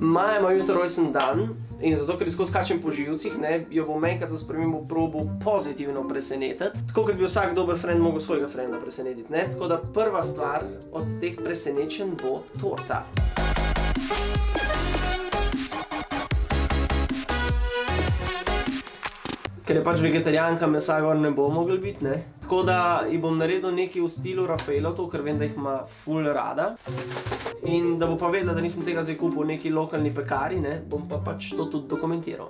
Maja ima jutro rojsten dan in zato, ker skozi skačem po živcih, jo bom enkrat za spremembo probal pozitivno presenetiti. Tako, kot bi vsak dober friend mogel svojega frenda presenetiti, ne? Tako da prva stvar od teh presenečenj bo torta. Ker je pač vegetarijanka, mesa gor ne bo mogel biti, ne? Tako da ji bom naredil nekaj v stilu Rafaelovtov, ker vem, da jih ima ful rada. In da bo pa vedela, da nisem tega zdaj kupil v neki lokalni pekari, ne? Bom pa pač to tudi dokumentiral.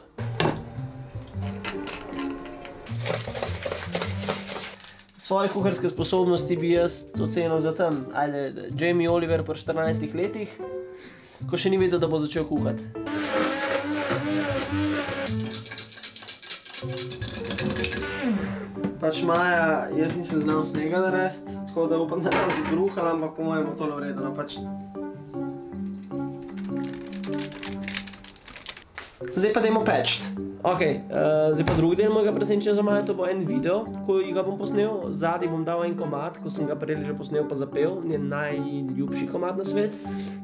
Svoje kuharske sposobnosti bi jaz ocenil za tam, ajde, Jamie Oliver pri 14 letih, ko še ni vedel, da bo začel kuhati. Pač Maja, jaz nisem znal snega narediti, tako da upam, da ne bo že bruhala, ampak po mojem bo tole v redu, no pač. Zdaj pa dajmo peči. Ok, zdaj pa drugi del mojega presenečenja za Majo, to bo en video, ko ga bom posnel. Zadaj bom dal en komad, ko sem ga prej že posnel pa zapel, njen najljubši komad na svet.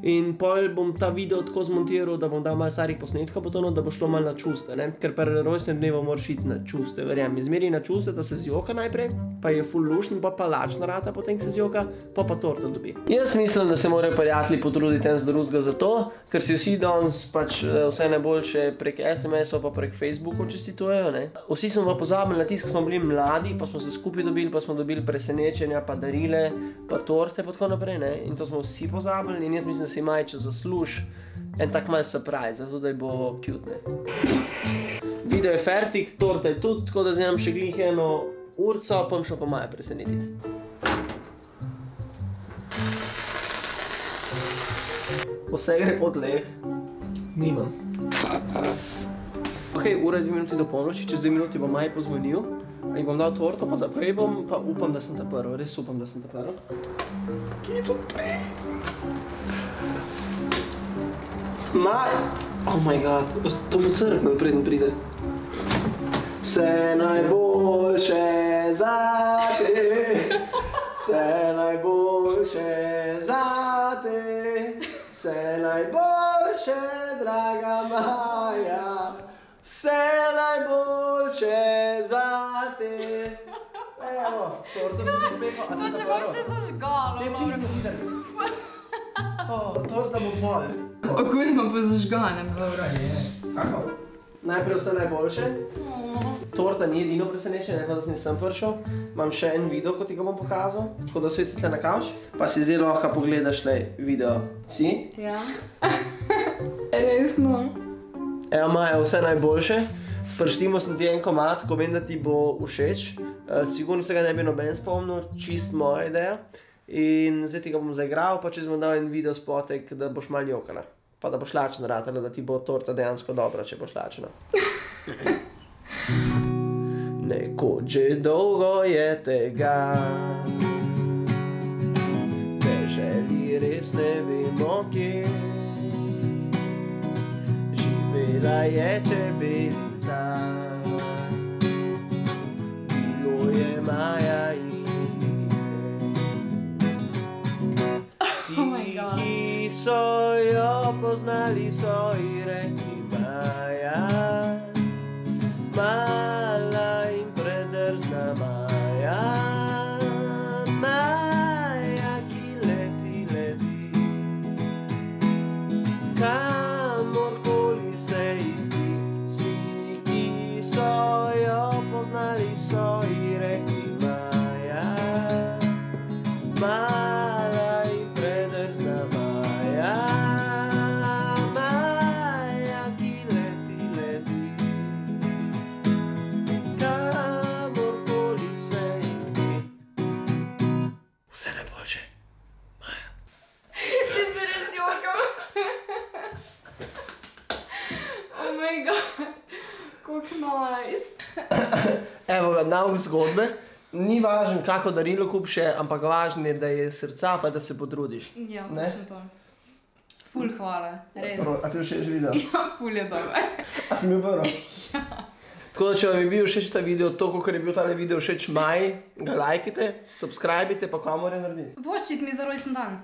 In pol bom ta video tako zmontiral, da bom dal malo starih posnetkov po tono, da bo šlo malo na čuste, ne? Ker pri rojstnem dnevu moraš iti na čuste, verjamem. Zmeri na čuste, da se zjoka najprej, pa je ful lušten, pa lačna rata potem, ko se zjoka, pa torto dobi. Jaz mislim, da se morajo prijatelji potruditi en za drugega zato, ker si vsi danes pač vse najboljše prek SMS-ov pa prek Facebookov čestitujejo, ne? Vsi smo pa pozabili na tisto, ko smo bili mladi, pa smo se skupaj dobili, pa smo dobili presenečenja, pa darile, pa torte, pa tako naprej, ne? In to smo vsi pozabili in jaz mislim, da si Majče zasluži en tak mal surprise, zato da je bo cute, ne? Video je fertik, torta je tudi, tako da zdaj imam še glih eno urco, pa bom šel pa Maja presenetiti. Vse gre po tleh. Nimam. Ok, ura je 2 minuti do polnoči, čez 2 minuti bom Maji pozvonil in bom dal torto, pa zaprej bom, pa upam, da sem ta prvi, res upam, da sem ta prvi. Kje je to prej? Oh my god, to bo crknil preden pride. Vse najboljše zate, vse najboljše zate, vse najboljše, draga Maja, vse najboljše zate. Evo, torto sem ti spekal, a sem ta prvo? To se boš se zažgalo. Ne, pide. Torta bo pol. Okus ima po zažganem, dobro. Kako? Najprej vse najboljše. Torta ni edino presenečenje, da nisem prišel. Imam še en video, kot ti ga bom pokazal. Tako da vsi sedite na kavč, pa si zdaj lahko pogledaš video. Si? Ja. Resno. Evo Maja, vse najboljše. Prištimo sem ti en komad, ko vem, da ti bo všeč. Sigurno se ga ne bi noben spomnil, čist moja ideja. In zdaj ti ga bom zaigral, pa čez bom dal en video spotek, da boš malo jokala. Pa da boš lačna ratala, da ti bo torta dejansko dobra, če boš lačna. Nekoč že dolgo je tega, deželi res ne vemo kje. Živela je čebelica, bilo je Maja in ki so jo poznali, so ji rekli Maja, mala in predrzna Maja, Maja, ki leti, kamorkoli se izdi. Vsi, ki so jo poznali, so ji rekli Maja, mala in predrzna Maja, Maja, ki leti, kamorkoli se izdi. Vse najboljše, Maja. Ti se res jokam. Oh my god, kako nice. Evo ga, nauk zgodbe. Ni važno, kako darilo kupiš, ampak važno je, da je srca, pa da se potrudiš. Ja, točno to. Ful hvala, res. A ti všeč video? Ja, ful je dober. A si bil prvo? Ja. Tako da, če vam je bil všeč ta video, toliko, ker je bil tale video všeč Maji, ga lajkite, subscribite, pa kamor je narediti. Voščit mi za rojsten dan.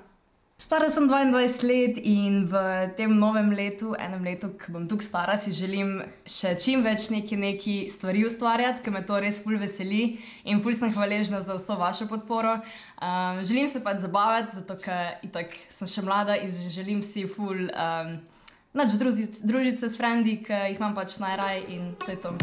Stara sem 22 let in v tem novem letu, enem letu, ki bom tukaj stara, si želim še čim več neki stvari ustvarjati, ker me to res ful veseli in ful sem hvaležna za vso vašo podporo. Želim se pač zabavati, zato ker itak sem še mlada in želim si ful družiti se s frendi, ki jih imam pač najraj in to je to.